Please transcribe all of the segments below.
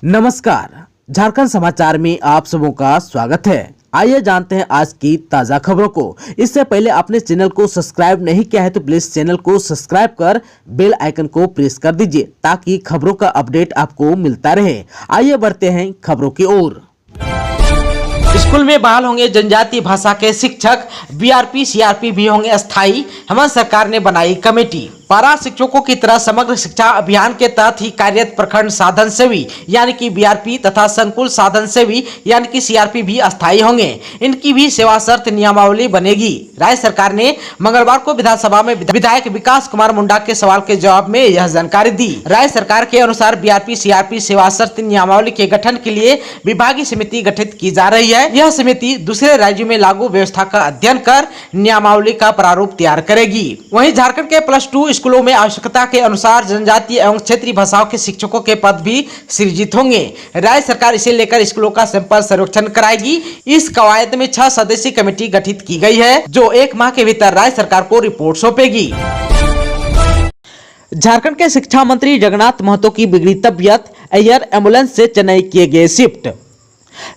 नमस्कार, झारखंड समाचार में आप सबों का स्वागत है। आइए जानते हैं आज की ताजा खबरों को। इससे पहले आपने चैनल को सब्सक्राइब नहीं किया है तो प्लीज चैनल को सब्सक्राइब कर बेल आइकन को प्रेस कर दीजिए ताकि खबरों का अपडेट आपको मिलता रहे। आइए बढ़ते हैं खबरों की ओर। स्कूल में बहाल होंगे जनजातीय भाषा के शिक्षक, बीआरपी सीआरपी भी होंगे अस्थायी। हेमंत सरकार ने बनाई कमेटी। पारा शिक्षकों की तरह समग्र शिक्षा अभियान के तहत ही कार्यरत प्रखंड साधन सेवी यानी कि बीआरपी तथा संकुल साधन सेवी यानी कि सीआरपी भी अस्थायी होंगे। इनकी भी सेवा शर्त नियमावली बनेगी। राज्य सरकार ने मंगलवार को विधानसभा में विधायक विकास कुमार मुंडा के सवाल के जवाब में यह जानकारी दी। राज्य सरकार के अनुसार बीआरपी सीआरपी सेवा शर्त नियमावली के गठन के लिए विभागीय समिति गठित की जा रही है। यह समिति दूसरे राज्यों में लागू व्यवस्था का अध्ययन कर नियमावली का प्रारूप तैयार करेगी। वहीं झारखंड के +2 स्कूलों में आवश्यकता के अनुसार जनजातीय एवं क्षेत्रीय भाषाओं के शिक्षकों के पद भी सृजित होंगे। राज्य सरकार इसे लेकर स्कूलों का सैंपल सर्वेक्षण कराएगी। इस कवायद में 6 सदस्यीय कमेटी गठित की गई है जो 1 माह के भीतर राज्य सरकार को रिपोर्ट सौंपेगी। झारखंड के शिक्षा मंत्री जगन्नाथ महतो की बिगड़ी तबियत, एयर एम्बुलेंस से चेन्नई किए गए शिफ्ट।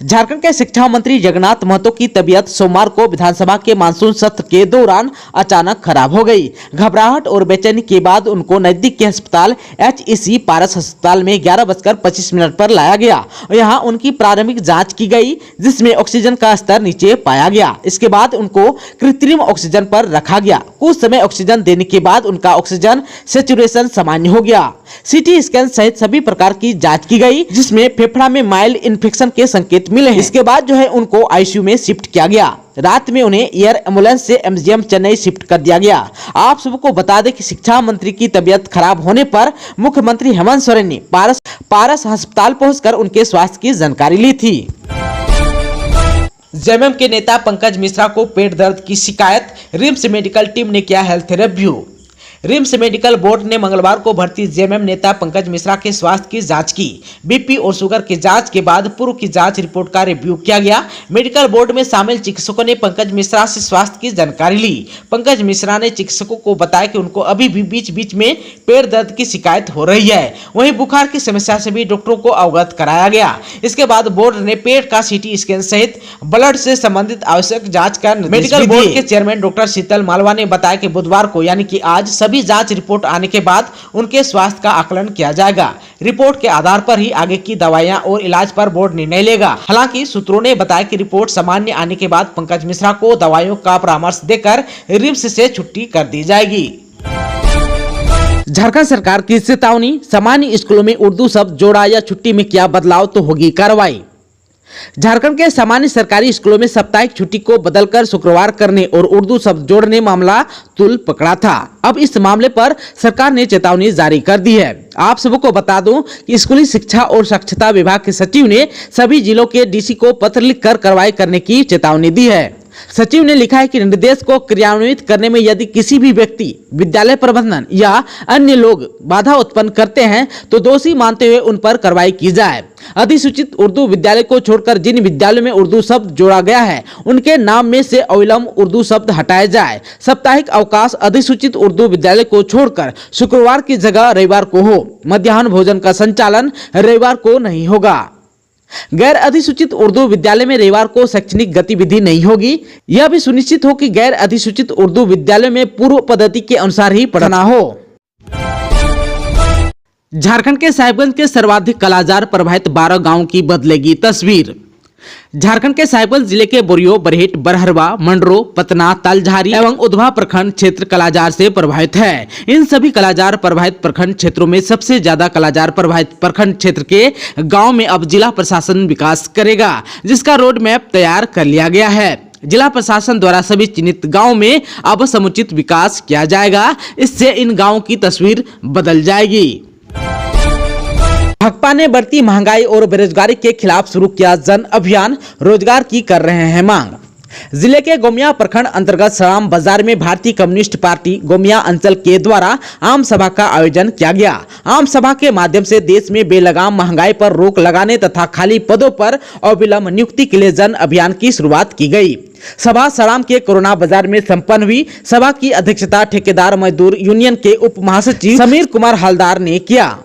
झारखंड के शिक्षा मंत्री जगन्नाथ महतो की तबीयत सोमवार को विधानसभा के मानसून सत्र के दौरान अचानक खराब हो गई। घबराहट और बेचैनी के बाद उनको नजदीक के अस्पताल HEC पारस अस्पताल में 11:25 पर लाया गया। यहां उनकी प्रारंभिक जांच की गई जिसमें ऑक्सीजन का स्तर नीचे पाया गया। इसके बाद उनको कृत्रिम ऑक्सीजन पर रखा गया। कुछ समय ऑक्सीजन देने के बाद उनका ऑक्सीजन सैचुरेशन सामान्य हो गया। CT स्कैन सहित सभी प्रकार की जांच की गई जिसमें फेफड़ा में माइल्ड इन्फेक्शन के संकेत मिले हैं। इसके बाद उनको ICU में शिफ्ट किया गया। रात में उन्हें एयर एम्बुलेंस से MGM चेन्नई शिफ्ट कर दिया गया। आप सबको बता दें कि शिक्षा मंत्री की तबीयत खराब होने पर मुख्यमंत्री हेमंत सोरेन ने पारस अस्पताल पहुंचकर उनके स्वास्थ्य की जानकारी ली थी। जेएमएम के नेता पंकज मिश्रा को पेट दर्द की शिकायत, रिम्स मेडिकल टीम ने किया health review. RIMS medical board ने मंगलवार को भर्ती जेएमएम नेता पंकज मिश्रा के स्वास्थ्य की जांच की। BP और शुगर की जांच के बाद पूर्व की जांच रिपोर्ट का रिव्यू किया गया। मेडिकल बोर्ड में शामिल चिकित्सकों ने पंकज मिश्रा से स्वास्थ्य की जानकारी ली। पंकज मिश्रा ने चिकित्सकों को बताया कि उनको अभी भी बीच बीच में पेट दर्द की शिकायत हो रही है। वहीं बुखार की समस्या से भी डॉक्टरों को अवगत कराया गया। इसके बाद बोर्ड ने पेट का CT स्कैन सहित ब्लड से संबंधित आवश्यक जाँच का मेडिकल बोर्ड के चेयरमैन डॉक्टर शीतल मालवा ने बताया कि बुधवार को यानी कि आज सभी जांच रिपोर्ट आने के बाद उनके स्वास्थ्य का आकलन किया जाएगा। रिपोर्ट के आधार पर ही आगे की दवाइयां और इलाज पर बोर्ड निर्णय लेगा। हालांकि सूत्रों ने बताया कि रिपोर्ट सामान्य आने के बाद पंकज मिश्रा को दवाइयों का परामर्श देकर रिम्स से छुट्टी कर दी जाएगी। झारखंड सरकार की चेतावनी, सामान्य स्कूलों में उर्दू शब्द जोड़ा या छुट्टी में किया बदलाव तो होगी कार्रवाई। झारखंड के सामान्य सरकारी स्कूलों में साप्ताहिक छुट्टी को बदलकर शुक्रवार करने और उर्दू शब्द जोड़ने मामला तुल पकड़ा था। अब इस मामले पर सरकार ने चेतावनी जारी कर दी है। आप सबको बता दूं कि स्कूली शिक्षा और साक्षरता विभाग के सचिव ने सभी जिलों के DC को पत्र लिखकर कार्रवाई करने की चेतावनी दी है। सचिव ने लिखा है कि निर्देश को क्रियान्वित करने में यदि किसी भी व्यक्ति, विद्यालय प्रबंधन या अन्य लोग बाधा उत्पन्न करते हैं तो दोषी मानते हुए उन पर कार्रवाई की जाए। अधिसूचित उर्दू विद्यालय को छोड़कर जिन विद्यालयों में उर्दू शब्द जोड़ा गया है उनके नाम में से अविलंब उर्दू शब्द हटाए जाए। साप्ताहिक अवकाश अधिसूचित उर्दू विद्यालय को छोड़कर शुक्रवार की जगह रविवार को हो। मध्याह्न भोजन का संचालन रविवार को नहीं होगा। गैर अधिसूचित उर्दू विद्यालय में रविवार को शैक्षणिक गतिविधि नहीं होगी। यह भी सुनिश्चित हो कि गैर अधिसूचित उर्दू विद्यालय में पूर्व पद्धति के अनुसार ही पढ़ना हो। झारखंड के साहिबगंज के सर्वाधिक कालाजार प्रभावित 12 गांवों की बदलेगी तस्वीर। झारखंड के साहिबगंज जिले के बोरियो, बरहेट, बरहरवा, मंडरो, पतना, तालझारी एवं उधवा प्रखंड क्षेत्र कालाजार से प्रभावित है। इन सभी कालाजार प्रभावित प्रखंड क्षेत्रों में सबसे ज्यादा कालाजार प्रभावित प्रखंड क्षेत्र के गांव में अब जिला प्रशासन विकास करेगा, जिसका रोड मैप तैयार कर लिया गया है। जिला प्रशासन द्वारा सभी चिन्हित गांवों में अब समुचित विकास किया जाएगा। इससे इन गाँवों की तस्वीर बदल जाएगी। भाकपा ने बढ़ती महंगाई और बेरोजगारी के खिलाफ शुरू किया जन अभियान, रोजगार की कर रहे हैं मांग। जिले के गोमिया प्रखंड अंतर्गत सराम बाजार में भारतीय कम्युनिस्ट पार्टी गोमिया अंचल के द्वारा आम सभा का आयोजन किया गया। आम सभा के माध्यम से देश में बेलगाम महंगाई पर रोक लगाने तथा खाली पदों पर अविलंब नियुक्ति के लिए जन अभियान की शुरुआत की गई। सभा सराम के कोरोना बाजार में संपन्न हुई। सभा की अध्यक्षता ठेकेदार मजदूर यूनियन के उप महासचिव समीर कुमार हलदार ने किया।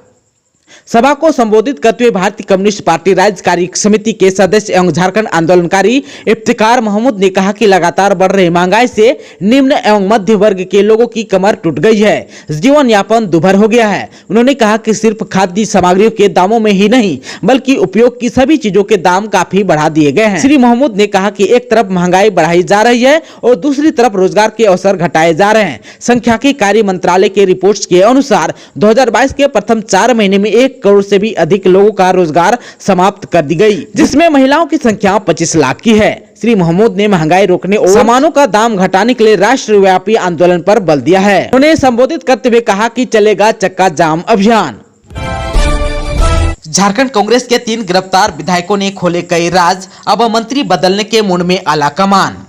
सभा को संबोधित करते हुए भारतीय कम्युनिस्ट पार्टी राज्य कार्य समिति के सदस्य एवं झारखंड आंदोलनकारी इफ्तिकार महमूद ने कहा कि लगातार बढ़ रही महंगाई से निम्न एवं मध्य वर्ग के लोगों की कमर टूट गई है, जीवन यापन दुभर हो गया है। उन्होंने कहा कि सिर्फ खाद्य सामग्रियों के दामों में ही नहीं बल्कि उपयोग की सभी चीजों के दाम काफी बढ़ा दिए गए हैं। श्री महमूद ने कहा कि एक तरफ महंगाई बढ़ाई जा रही है और दूसरी तरफ रोजगार के अवसर घटाए जा रहे हैं। सांख्यिकी कार्य मंत्रालय के रिपोर्ट्स के अनुसार 2022 के प्रथम 4 महीने में 1 करोड़ से भी अधिक लोगों का रोजगार समाप्त कर दी गई, जिसमें महिलाओं की संख्या 25 लाख की है। श्री महमूद ने महंगाई रोकने और सामानों का दाम घटाने के लिए राष्ट्रव्यापी आंदोलन पर बल दिया है। उन्होंने संबोधित करते हुए कहा कि चलेगा चक्का जाम अभियान। झारखंड कांग्रेस के 3 गिरफ्तार विधायकों ने खोले कई राज, अब मंत्री बदलने के मूड में आला कमान।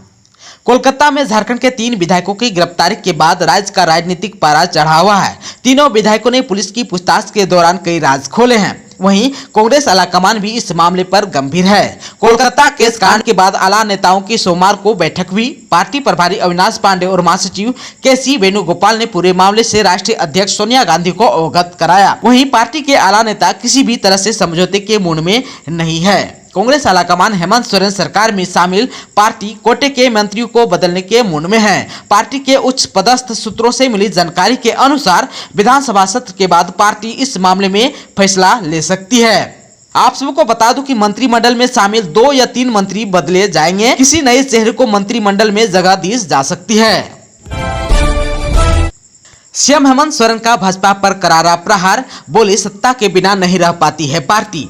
कोलकाता में झारखंड के 3 विधायकों की गिरफ्तारी के बाद राज्य का राजनीतिक पारा चढ़ा हुआ है। तीनों विधायकों ने पुलिस की पूछताछ के दौरान कई राज खोले हैं। वहीं कांग्रेस आलाकमान भी इस मामले पर गंभीर है। कोलकाता केस कांड के बाद आला नेताओं की सोमवार को बैठक हुई। पार्टी प्रभारी अविनाश पांडे और महासचिव के.सी. वेणुगोपाल ने पूरे मामले से राष्ट्रीय अध्यक्ष सोनिया गांधी को अवगत कराया। वहीं पार्टी के आला नेता किसी भी तरह से समझौते के मूड में नहीं है। कांग्रेस आलाकमान हेमंत सोरेन सरकार में शामिल पार्टी कोटे के मंत्रियों को बदलने के मूड में है। पार्टी के उच्च पदस्थ सूत्रों से मिली जानकारी के अनुसार विधानसभा सत्र के बाद पार्टी इस मामले में फैसला ले सकती है। आप सबको बता दूं कि मंत्रिमंडल में शामिल 2 या 3 मंत्री बदले जाएंगे। किसी नए चेहरे को मंत्रिमंडल में जगह दी जा सकती है। सीएम हेमंत सोरेन का भाजपा पर करारा प्रहार, बोले सत्ता के बिना नहीं रह पाती है पार्टी।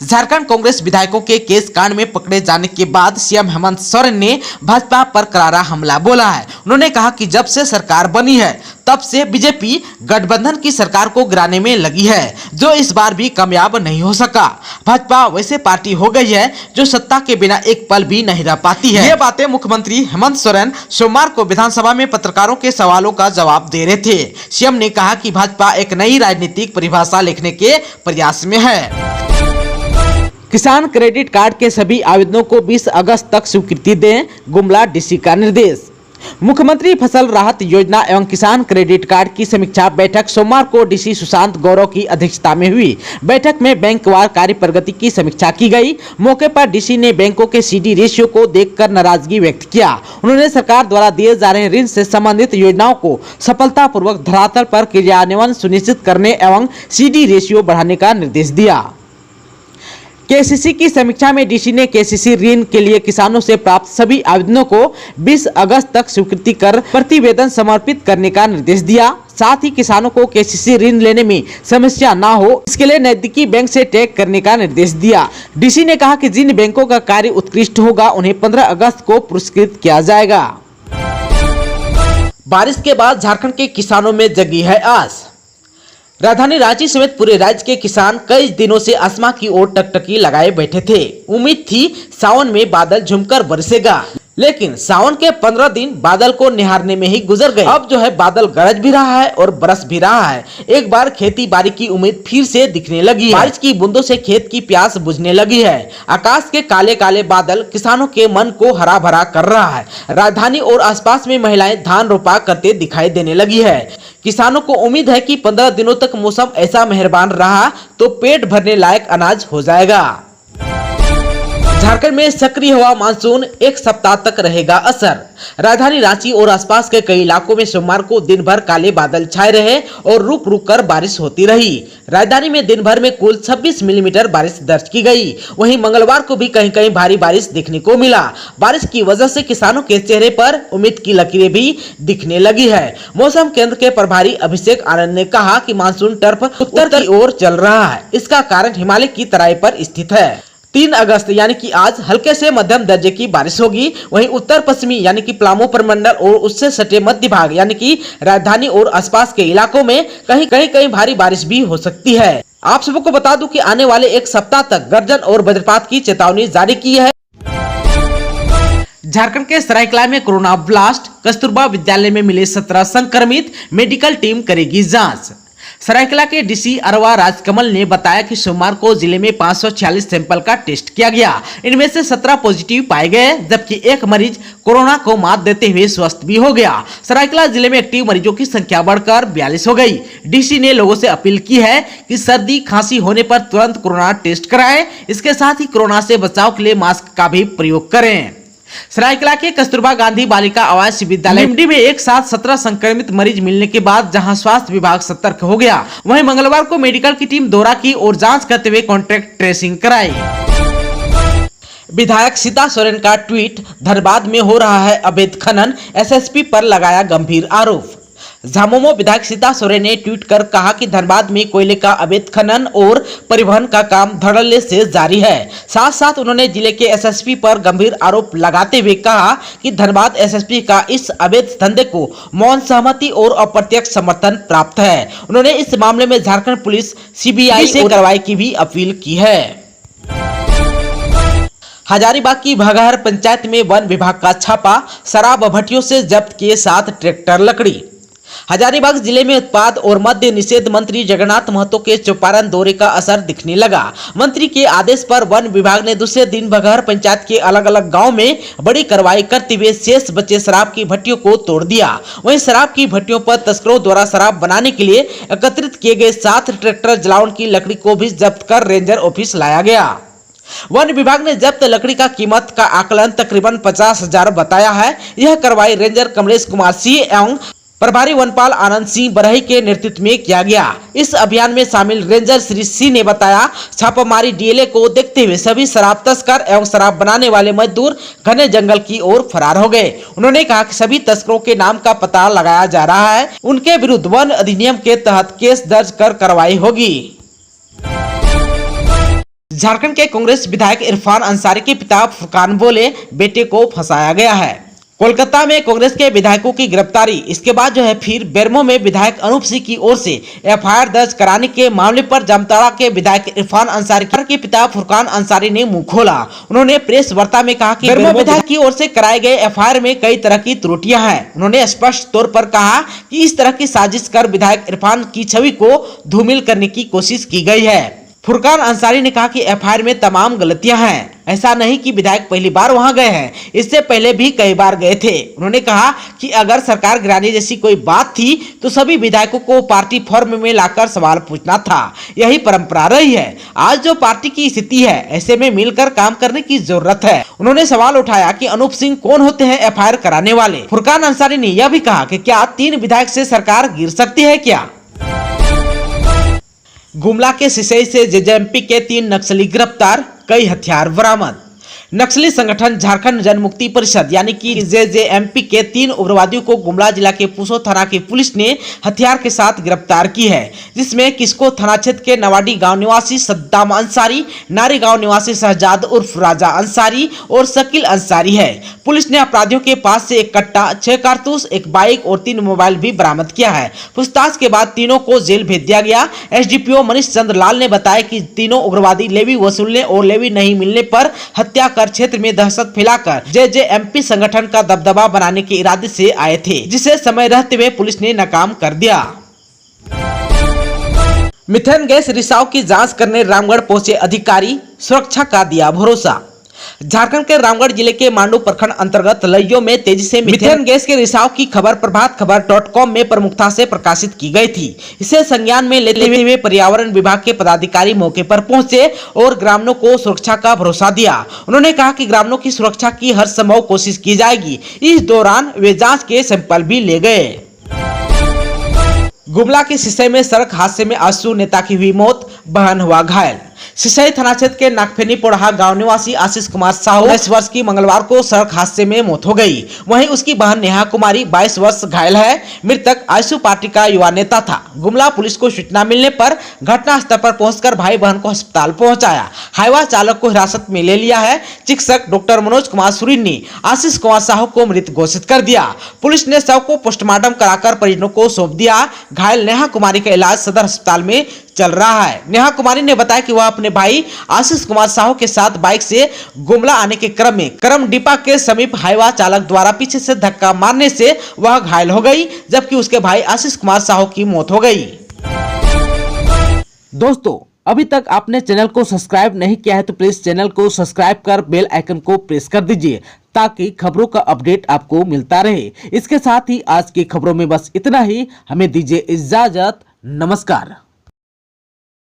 झारखंड कांग्रेस विधायकों के केस कांड में पकड़े जाने के बाद सीएम हेमंत सोरेन ने भाजपा पर करारा हमला बोला है। उन्होंने कहा कि जब से सरकार बनी है तब से बीजेपी गठबंधन की सरकार को गिराने में लगी है, जो इस बार भी कामयाब नहीं हो सका। भाजपा वैसे पार्टी हो गई है जो सत्ता के बिना एक पल भी नहीं रह पाती है। ये बातें मुख्यमंत्री हेमंत सोरेन सोमवार को विधानसभा में पत्रकारों के सवालों का जवाब दे रहे थे। सीएम ने कहा कि भाजपा एक नई राजनीतिक परिभाषा लिखने के प्रयास में है। किसान क्रेडिट कार्ड के सभी आवेदनों को 20 अगस्त तक स्वीकृति दें, गुमला डीसी का निर्देश। मुख्यमंत्री फसल राहत योजना एवं किसान क्रेडिट कार्ड की समीक्षा बैठक सोमवार को डीसी सुशांत गौरव की अध्यक्षता में हुई। बैठक में बैंकवार कार्य प्रगति की समीक्षा की गई। मौके पर डीसी ने बैंकों के सीडी रेशियो को देखकर नाराजगी व्यक्त किया। उन्होंने सरकार द्वारा दिए जा रहे ऋण से संबंधित योजनाओं को सफलतापूर्वक धरातल पर क्रियान्वयन सुनिश्चित करने एवं सीडी रेशियो बढ़ाने का निर्देश दिया। केसीसी की समीक्षा में डीसी ने केसीसी ऋण के लिए किसानों से प्राप्त सभी आवेदनों को 20 अगस्त तक स्वीकृति कर प्रतिवेदन समर्पित करने का निर्देश दिया। साथ ही किसानों को केसीसी ऋण लेने में समस्या ना हो, इसके लिए नजदीकी बैंक से टैग करने का निर्देश दिया। डीसी ने कहा कि जिन बैंकों का कार्य उत्कृष्ट होगा उन्हें 15 अगस्त को पुरस्कृत किया जाएगा। बारिश के बाद झारखंड के किसानों में जगी है आस। राजधानी रांची समेत पूरे राज्य के किसान कई दिनों से आसमां की ओर टकटकी लगाए बैठे थे। उम्मीद थी सावन में बादल झुमकर बरसेगा, लेकिन सावन के 15 दिन बादल को निहारने में ही गुजर गए। अब जो है बादल गरज भी रहा है और बरस भी रहा है। एक बार खेती बाड़ी की उम्मीद फिर से दिखने लगी है। बारिश की बूंदों से खेत की प्यास बुझने लगी है। आकाश के काले काले बादल किसानों के मन को हरा भरा कर रहा है। राजधानी और आसपास में महिलाएं धान रोपा करते दिखाई देने लगी है। किसानों को उम्मीद है कि 15 दिनों तक मौसम ऐसा मेहरबान रहा तो पेट भरने लायक अनाज हो जाएगा। झारखंड में सक्रिय हुआ मानसून 1 सप्ताह तक रहेगा असर। राजधानी रांची और आसपास के कई इलाकों में सोमवार को दिन भर काले बादल छाए रहे और रुक रुक कर बारिश होती रही। राजधानी में दिन भर में कुल 26 मिलीमीटर बारिश दर्ज की गई। वहीं मंगलवार को भी कहीं कहीं भारी बारिश देखने को मिला। बारिश की वजह से किसानों के चेहरे पर उम्मीद की लकीरें भी दिखने लगी है। मौसम केंद्र के प्रभारी अभिषेक आनंद ने कहा कि मानसून टर्फ उत्तर की ओर चल रहा है। इसका कारण हिमालय की तराई पर स्थित है। 3 अगस्त यानी कि आज हल्के से मध्यम दर्जे की बारिश होगी। वहीं उत्तर पश्चिमी यानी कि पलामू प्रमंडल और उससे सटे मध्य भाग यानी कि राजधानी और आसपास के इलाकों में कहीं भारी बारिश भी हो सकती है। आप सबको बता दूं कि आने वाले 1 सप्ताह तक गर्जन और वज्रपात की चेतावनी जारी की है। झारखंड के सरायकला में कोरोना ब्लास्ट, कस्तूरबा विद्यालय में मिले 17 संक्रमित, मेडिकल टीम करेगी जांच। सरायकला के डीसी अरवा राजकमल ने बताया कि सोमवार को जिले में 546 सैंपल का टेस्ट किया गया। इनमें से 17 पॉजिटिव पाए गए, जबकि एक मरीज कोरोना को मात देते हुए स्वस्थ भी हो गया। सरायकला जिले में एक्टिव मरीजों की संख्या बढ़कर 42 हो गई। डीसी ने लोगों से अपील की है कि सर्दी खांसी होने पर तुरंत कोरोना टेस्ट कराएं। इसके साथ ही कोरोना से बचाव के लिए मास्क का भी प्रयोग करें। सरायकला के कस्तूरबा गांधी बालिका आवासीय विद्यालय एमडी में एक साथ 17 संक्रमित मरीज मिलने के बाद जहां स्वास्थ्य विभाग सतर्क हो गया, वहीं मंगलवार को मेडिकल की टीम दौरा की और जांच करते हुए कॉन्ट्रैक्ट ट्रेसिंग कराई। विधायक सीता सोरेन का ट्वीट, धनबाद में हो रहा है अवैध खनन, एसएसपी पर लगाया गंभीर आरोप। झामुमो विधायक सीता सोरेन ने ट्वीट कर कहा कि धनबाद में कोयले का अवैध खनन और परिवहन का काम धड़ल्ले से जारी है। साथ साथ उन्होंने जिले के एसएसपी पर गंभीर आरोप लगाते हुए कहा कि धनबाद एसएसपी का इस अवैध धंधे को मौन सहमति और अप्रत्यक्ष समर्थन प्राप्त है। उन्होंने इस मामले में झारखंड पुलिस सीबीआई से कार्रवाई की भी अपील की है। हजारीबाग की भगहर पंचायत में वन विभाग का छापा, शराब भट्टियों से जब्त किए 7 ट्रैक्टर लकड़ी। हजारीबाग जिले में उत्पाद और मद्य निषेध मंत्री जगन्नाथ महतो के चौपारण दौरे का असर दिखने लगा। मंत्री के आदेश पर वन विभाग ने दूसरे दिन भगहर पंचायत के अलग अलग गांव में बड़ी कार्रवाई करते हुए शेष बचे शराब की भट्टियों को तोड़ दिया। वहीं शराब की भट्टियों पर तस्करों द्वारा शराब बनाने के लिए एकत्रित किए गए 7 ट्रैक्टर जलावन की लकड़ी को भी जब्त कर रेंजर ऑफिस लाया गया। वन विभाग ने जब्त लकड़ी का कीमत का आकलन तकरीबन 50,000 बताया है। यह कार्रवाई रेंजर कमलेश कुमार सिंह एवं प्रभारी वनपाल आनंद सिंह बरही के नेतृत्व में किया गया। इस अभियान में शामिल रेंजर श्री सिंह ने बताया, छापामारी डीएलए को देखते हुए सभी शराब तस्कर एवं शराब बनाने वाले मजदूर घने जंगल की ओर फरार हो गए। उन्होंने कहा कि सभी तस्करों के नाम का पता लगाया जा रहा है। उनके विरुद्ध वन अधिनियम के तहत केस दर्ज कर कार्रवाई होगी। झारखंड के कांग्रेस विधायक इरफान अंसारी के पिता फुरकान बोले, बेटे को फंसाया गया है। कोलकाता में कांग्रेस के विधायकों की गिरफ्तारी, इसके बाद फिर बेरमो में विधायक अनूप सिंह की ओर से एफआईआर दर्ज कराने के मामले पर जामताड़ा के विधायक इरफान अंसारी के पिता फुरकान अंसारी ने मुंह खोला। उन्होंने प्रेस वार्ता में कहा कि बेरमो विधायक की ओर से कराए गए एफआईआर में कई तरह की त्रुटियां हैं। उन्होंने स्पष्ट तौर पर कहा कि इस तरह की साजिश कर विधायक इरफान की छवि को धूमिल करने की कोशिश की गई है। फुरकान अंसारी ने कहा कि एफआईआर में तमाम गलतियां हैं। ऐसा नहीं कि विधायक पहली बार वहां गए हैं, इससे पहले भी कई बार गए थे। उन्होंने कहा कि अगर सरकार गिराने जैसी कोई बात थी तो सभी विधायकों को पार्टी फॉर्म में लाकर सवाल पूछना था। यही परंपरा रही है। आज जो पार्टी की स्थिति है, ऐसे में मिलकर काम करने की जरूरत है। उन्होंने सवाल उठाया कि अनूप सिंह कौन होते हैं एफआईआर कराने वाले। फुरकान अंसारी ने यह भी कहा कि क्या 3 विधायक से सरकार गिर सकती है क्या। गुमला के सिसई से जेजेएमपी के 3 नक्सली गिरफ्तार, कई हथियार बरामद। नक्सली संगठन झारखंड जनमुक्ति परिषद यानी कि जेजेएमपी के 3 उग्रवादियों को गुमला जिला के पूसो थाना की पुलिस ने हथियार के साथ गिरफ्तार की है, जिसमें किसको थाना क्षेत्र के नवाडी गांव निवासी सद्दाम अंसारी, नारी गांव निवासी शहजाद उर्फ राजा अंसारी और शकील अंसारी है। पुलिस ने अपराधियों के पास से 1 कट्टा, 6 कारतूस, 1 बाइक और 3 मोबाइल भी बरामद किया है। पूछताछ के बाद तीनों को जेल भेज दिया गया। एसडीपीओ मनीष चंद्र लाल ने बताया कि तीनों उग्रवादी लेवी वसूलने और लेवी नहीं मिलने पर हत्या क्षेत्र में दहशत फैलाकर जेजेएमपी संगठन का दबदबा बनाने के इरादे से आए थे, जिसे समय रहते हुए पुलिस ने नाकाम कर दिया। मिथेन गैस रिसाव की जांच करने रामगढ़ पहुंचे अधिकारी, सुरक्षा का दिया भरोसा। झारखंड के रामगढ़ जिले के मांडू प्रखंड अंतर्गत लइयो में तेजी से मिथेन गैस के रिसाव की खबर प्रभात खबर.com में प्रमुखता से प्रकाशित की गई थी। इसे संज्ञान में लेते हुए पर्यावरण विभाग के पदाधिकारी मौके पर पहुंचे और ग्रामीणों को सुरक्षा का भरोसा दिया। उन्होंने कहा कि ग्रामीणों की सुरक्षा की हर संभव कोशिश की जाएगी। इस दौरान वे जांच के सैंपल भी ले गए। गुमला के सिसई में सड़क हादसे में आजसू नेता की हुई मौत, बहन हुआ घायल। सिसई थाना क्षेत्र के नागफेनी पोड़हा गांव निवासी आशीष कुमार साहू 22 वर्ष की मंगलवार को सड़क हादसे में मौत हो गई। वहीं उसकी बहन नेहा कुमारी 22 वर्ष घायल है। मृतक आजसू पार्टी का युवा नेता था। गुमला पुलिस को सूचना मिलने पर घटनास्थल पर पहुंचकर भाई बहन को अस्पताल पहुंचाया। हाईवा चालक को हिरासत में ले लिया है। चिकित्सक डॉक्टर मनोज कुमार सुरीन ने आशीष कुमार साहू को मृत घोषित कर दिया। पुलिस ने शव को पोस्टमार्टम कराकर परिजनों को सौंप दिया। घायल नेहा कुमारी का इलाज सदर अस्पताल में चल रहा है। नेहा कुमारी ने बताया कि वह अपने भाई आशीष कुमार साहू के साथ बाइक से गुमला आने के क्रम में करमडीपा के समीप हाईवा चालक द्वारा पीछे से धक्का मारने से वह घायल हो गई, जबकि उसके भाई आशीष कुमार साहू की मौत हो गई। दोस्तों, अभी तक आपने चैनल को सब्सक्राइब नहीं किया है तो प्लीज चैनल को सब्सक्राइब कर बेल आइकन को प्रेस कर दीजिए ताकि खबरों का अपडेट आपको मिलता रहे। इसके साथ ही आज की खबरों में बस इतना ही। हमें दीजिए इजाजत। नमस्कार।